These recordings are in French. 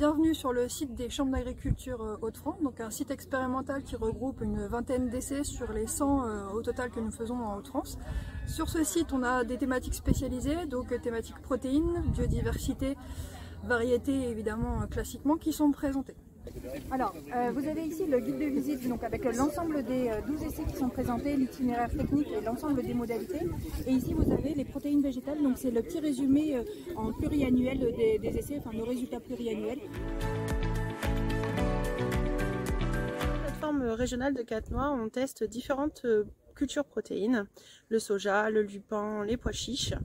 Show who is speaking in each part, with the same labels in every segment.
Speaker 1: Bienvenue sur le site des Chambres d'Agriculture Hauts-de-France, donc un site expérimental qui regroupe une vingtaine d'essais sur les 100 au total que nous faisons en Hauts-de-France. Sur ce site, on a des thématiques spécialisées, donc thématiques protéines, biodiversité, variétés évidemment classiquement qui sont présentées.
Speaker 2: Alors, vous avez ici le guide de visite donc avec l'ensemble des 12 essais qui sont présentés, l'itinéraire technique et l'ensemble des modalités. Et ici, vous avez les protéines végétales, donc c'est le petit résumé en pluriannuel des essais, enfin nos résultats pluriannuels.
Speaker 3: Plateforme régionale de Catenois, on teste différentes cultures protéines, le soja, le lupin, les pois chiches.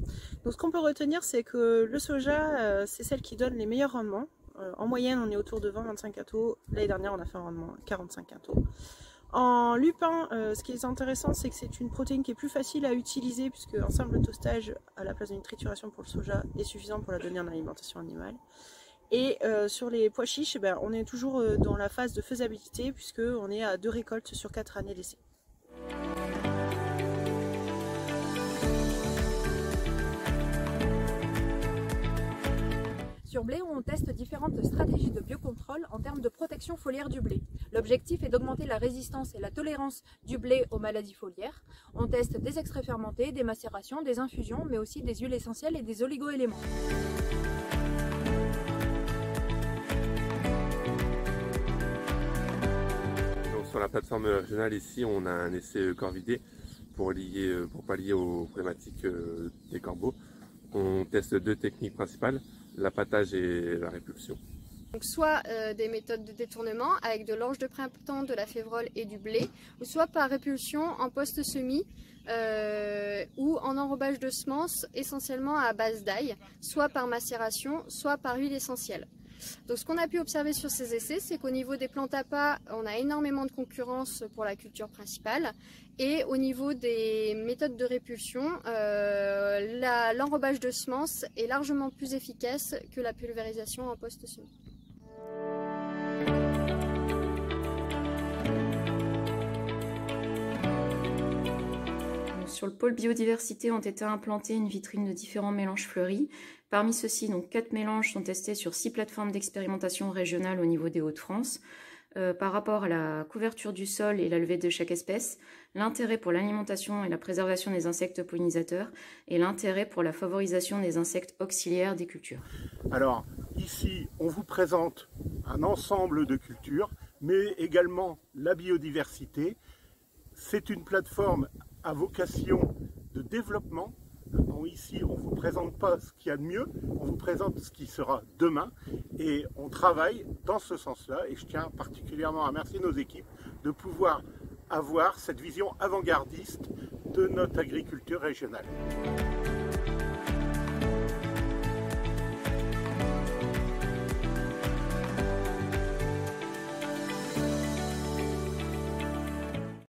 Speaker 3: Donc ce qu'on peut retenir, c'est que le soja, c'est celle qui donne les meilleurs rendements. En moyenne, on est autour de 20-25 quintaux. L'année dernière, on a fait un rendement 45 quintaux. En lupin, ce qui est intéressant, c'est que c'est une protéine qui est plus facile à utiliser puisque un simple toastage à la place d'une trituration pour le soja est suffisant pour la donner en alimentation animale. Et sur les pois chiches, on est toujours dans la phase de faisabilité puisqu'on est à 2 récoltes sur 4 années d'essai.
Speaker 2: Sur blé, on teste différentes stratégies de biocontrôle en termes de protection foliaire du blé. L'objectif est d'augmenter la résistance et la tolérance du blé aux maladies foliaires. On teste des extraits fermentés, des macérations, des infusions, mais aussi des huiles essentielles et des oligo-éléments.
Speaker 4: Sur la plateforme régionale ici, on a un essai corvidé pour pallier aux problématiques des corbeaux. On teste 2 techniques principales, l'appâtage et la répulsion.
Speaker 5: Donc soit des méthodes de détournement avec de l'orge de printemps, de la févrole et du blé, ou soit par répulsion en post-semis ou en enrobage de semences essentiellement à base d'ail, soit par macération, soit par huile essentielle. Donc ce qu'on a pu observer sur ces essais, c'est qu'au niveau des plantes à pas, on a énormément de concurrence pour la culture principale. Et au niveau des méthodes de répulsion, l'enrobage de semences est largement plus efficace que la pulvérisation en post-semis.
Speaker 6: Sur le pôle biodiversité ont été implantés une vitrine de différents mélanges fleuris. Parmi ceux-ci, donc 4 mélanges sont testés sur 6 plateformes d'expérimentation régionales au niveau des Hauts-de-France. Par rapport à la couverture du sol et la levée de chaque espèce, l'intérêt pour l'alimentation et la préservation des insectes pollinisateurs et l'intérêt pour la favorisation des insectes auxiliaires des cultures.
Speaker 7: Alors ici, on vous présente un ensemble de cultures, mais également la biodiversité. C'est une plateforme à vocation de développement. Ici, on ne vous présente pas ce qu'il y a de mieux, on vous présente ce qui sera demain et on travaille dans ce sens-là et je tiens particulièrement à remercier nos équipes de pouvoir avoir cette vision avant-gardiste de notre agriculture régionale.